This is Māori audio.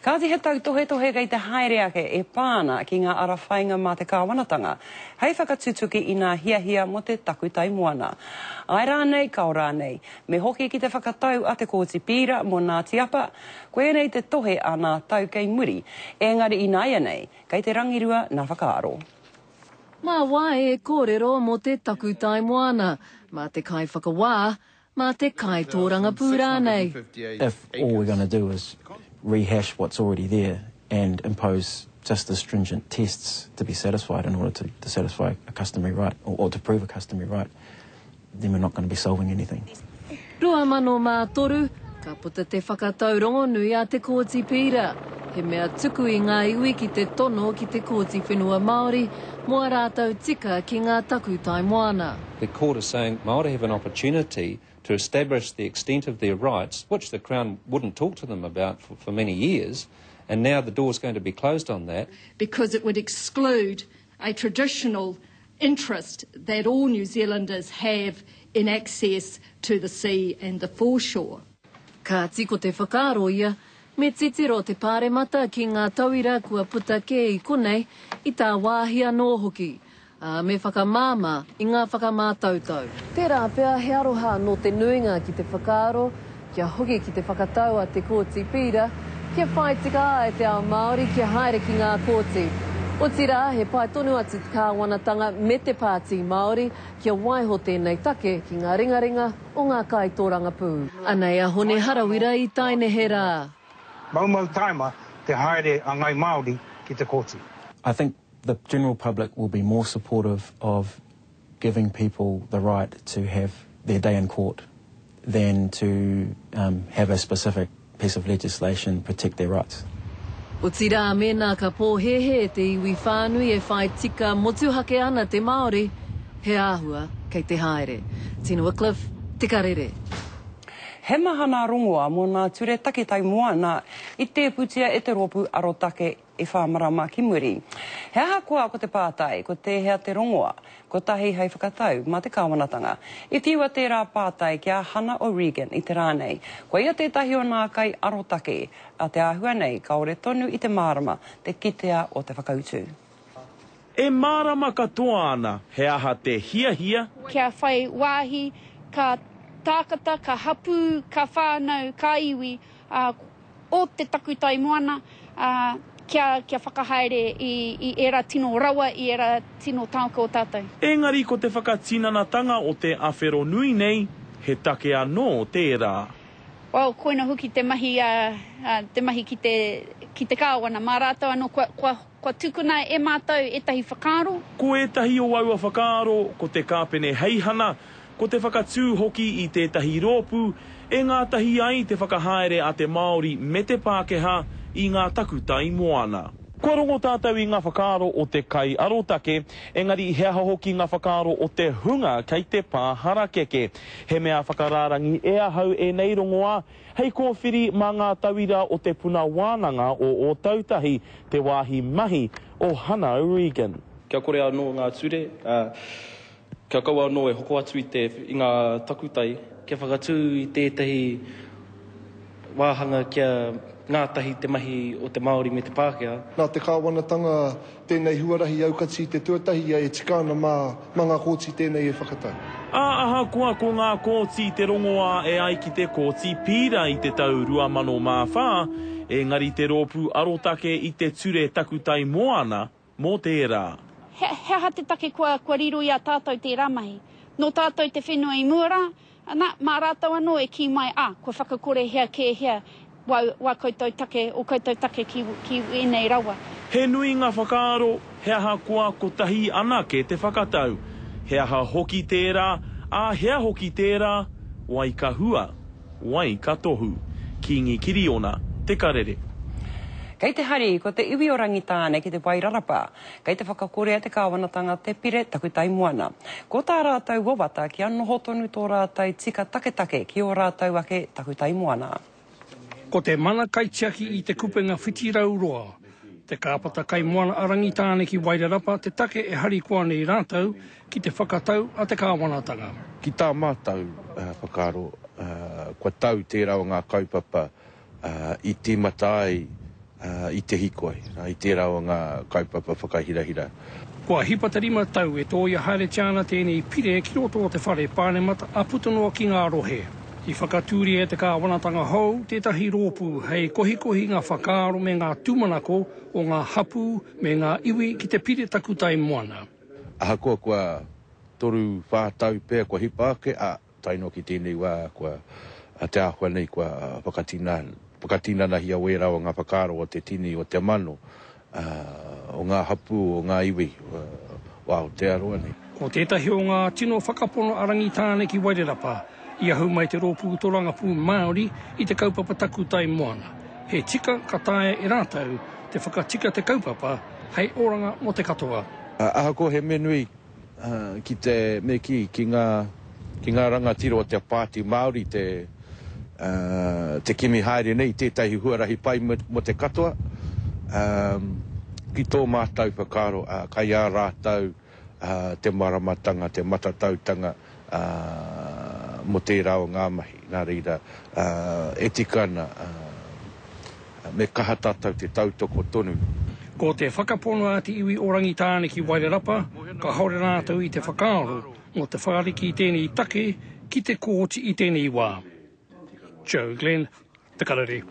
Ka te he tau tohe kei te haere ake e pāna ki ngā ara whainga mā te kāwanatanga. Hei whakatutuki i ngā hiahia mo te takutai moana. Ai rānei, kau rānei. Me hoki ki te whakatau a te kōti pīra mo ngā tiapa. Koe nei te tohe a ngā tau kei muri. Engari i nāia nei, kei te rangirua ngā whakaaro. Mā wā e kōrero mo te takutai moana. Mā te kai whakawā, mā te kai tōranga pūrā nei. If all we're going to do is rehash what's already there and impose just the stringent tests to be satisfied in order to satisfy a customary right or to prove a customary right, then we're not going to be solving anything. Rua mano mā toru, ka puta te whakatau rongo nui a te kōti pīra. He mea tuku i ngā iwi ki te tono ki te kōti whenua Māori, mua rātau tika ki ngā takutai moana. The court is saying Māori have an opportunity to establish the extent of their rights, which the Crown wouldn't talk to them about for many years, and now the door's going to be closed on that. Because it would exclude a traditional interest that all New Zealanders have in access to the sea and the foreshore. Ka tiko te whakaaro ia, me titiro te pāremata ki ngā tauira kua puta ke i konei i tā wāhi anō hoki. Me whakamāma i ngā whakamātautau. Tērā pēr he aroha no te nuinga ki te whakaaro, kia hoki ki te whakatau a te kōti pīra, kia whai tika e te ao Māori kia haere ki ngā kōti. O tira, he pai tonu atu te kāwanatanga me te pāti Māori, kia waiho tēnei take ki ngā ringaringa o ngā kai tōranga pū. Anei a hone harawira i taine he rā. Maumau taima te haere a ngai Māori ki te kōti. I think the general public will be more supportive of giving people the right to have their day in court than to have a specific piece of legislation protect their rights. O tira mena ka pōhehe te iwi whānui e whai tika motuhake ana te Māori, he āhua kei te haere. Tino Wycliffe, tika rere. He mahana rongoa mo ngā ture taketai moana i te putia e te ropu arotake e whamarama ki muri. He aha koa ko te pātai, ko te hea te rongoa, ko tahi hei whakatau mā te kāwanatanga. I tiwa tērā pātai kia Hannah O'Regan i te rānei. Ko ia tētahi o ngā kai arotake, a te āhua nei kaore tonu i te mārama, te kitea o te whakautu. E mārama katoa ana, he aha te hiahia. Kia whai wāhi, ka tākata, ka hapu, ka whānau, ka iwi, o te takutai moana, kia whakahaere i era tino rawa, i era tino tāuka o tātou. Engari ko te whakatinanatanga o te awhero nui nei, he take anō tērā. Well, koina huki te mahi ki te kāwana. Mā rātou anō, kua tukuna e mātou e tahi whakaaro. Ko e tahi o aua whakaaro, ko te kāpene heihana, ko te whakatū hoki i tētahi rōpū, e ngā tahi ai te whakahaere a te Māori me te Pākehā i ngā takutai moana. Kua rongo tātou i ngā whakaaro o te kai arotake, engari he aha hoki ngā whakaaro o te hunga kei te pāhara keke. He mea whakararangi e ahau e nei rongoa, hei kōwhiri mā ngā tauira o te puna wānanga o tautahi te wāhi mahi o Hannah O'Regan. Kia kore anō ngā ture, kia kaua anō e hoko atu i ngā takutai, kia whakatū i tētahi wāhanga kia ngātahi te mahi o te Māori me te Pākehā. Nā te kāwanatanga tēnei huarahi aukati te tuatahi e tikana mā ngā kōti tēnei e whakatau. Aha koa ko ngā kōti te rongoa e ai ki te kōti pīra i te tau 2004, engari te rōpū arotake i te ture takutai moana mō tērā. He aha te take kua riro i a tātou te ramahi. No tātou te whenua i muara, mā rātou anō e ki mai, kua whakakore hea ke hea, wā koutou take, o koutou take ki enei rawa. He nui ngā whakaaro, he aha koa ko tahi anake te whakatau. He aha hoki tērā, hea hoki tērā, wai ka hua, wai ka tohu. Ki ngi kiriona, te karere. Kei te hari, ko te iwi o rangitāne ki te Wairarapa. Kei te whakakorea te kāwanatanga te pire takutai moana. Ko tā rātou wawata ki anoho tonu tō rātou tika take ki o rātou ake takutai moana. Ko te mana kaitiaki i te kupenga whitirauroa. Te kāpata kai moana arangitāne ki Wairarapa, te take e hari kua nei rātou ki te whakatau a te kāwanatanga. Ki tā mātau whakaaro, kua tau tērā o ngā kaupapa i te matai I te hikoi, I te rau ngā kaupapa whakahirahira. Kua hipatarima tau e tōia haere tiana tēnei pire ki roto o te whare Pānemata a putanua ki ngā rohe. I whakatūri e te kāwanatanga hou, tētahi rōpū hei kohikohi ngā whakaaro me ngā tūmanako o ngā hapu me ngā iwi ki te pire takutai moana. Aha kua toru whātau pēr kua hipa ake a taino ki tēnei wā kua te āhua nei kua whakatina nahi a wera o ngā whakaaro o te tini o te mano o ngā hapu o ngā iwi wā o te aroa nei. Ko tētahi o ngā tino whakapono arangi tāne ki Wairarapa, ia hau mai te rōpū Torangapū Māori i te kaupapa takutai moana. He tika ka tae e rātau te whakatika te kaupapa hei oranga mo te katoa. Aha ko he menui ki te meki ki ngā rangatiro o te pāti Māori te kimi haere nei tētahi huarahi pai mo te katoa. Ki tō mātau whakaro kai ā rātau te maramatanga, te matatautanga mo te rao ngā mahi, nā reira, e tikana me kaha tātou te tautoko tonu. Ko te whakapono a te iwi orangi tāne ki Wairarapa, ka haore rātou i te whakaaro, mo te whaariki i tēnei take, ki te kōti i tēnei wā. Joe Glenn, Te Karere.